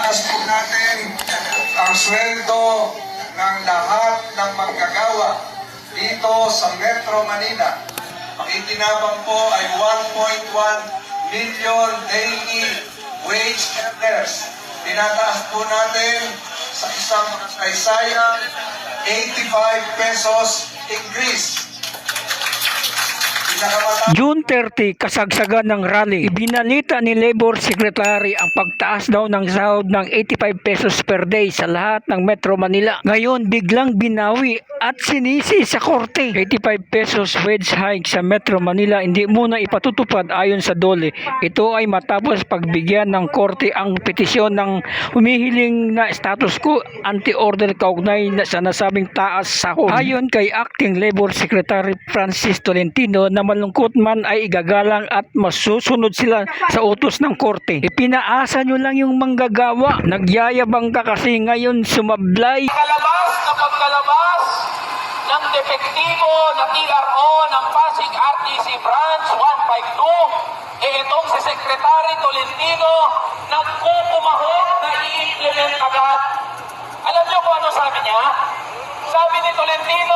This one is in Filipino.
Taas po natin ang sweldo ng lahat ng manggagawa dito sa Metro Manila. Ang itinabang po ay 1.1 million daily wage earners. Tinataas po natin sa isang kaysayang 85 pesos increase. June 30, kasagsagan ng rally. Ibinalita ni Labor Secretary ang pagtaas daw ng sahod ng 85 pesos per day sa lahat ng Metro Manila. Ngayon, biglang binawi at sinisi sa korte. 85 pesos wage hike sa Metro Manila hindi muna ipatutupad ayon sa DOLE. Ito ay matapos pagbigyan ng korte ang petisyon ng humihiling na status quo anti-order kaugnay sa nasabing taas sahod. Ayon kay Acting Labor Secretary Francis Tolentino na malungkot man ay igagalang at masusunod sila sa utos ng korte. Ipinaasa nyo lang yung manggagawa. Nagyayabang ka kasi ngayon sumablay. Kalabas na pagkalabas ng depektibo na TRO ng Pasig RTC Branch 152, itong si Secretary Tolentino nagkukumahog na i-implement agad. Alam niyo kung ano sabi niya? Sabi ni Tolentino,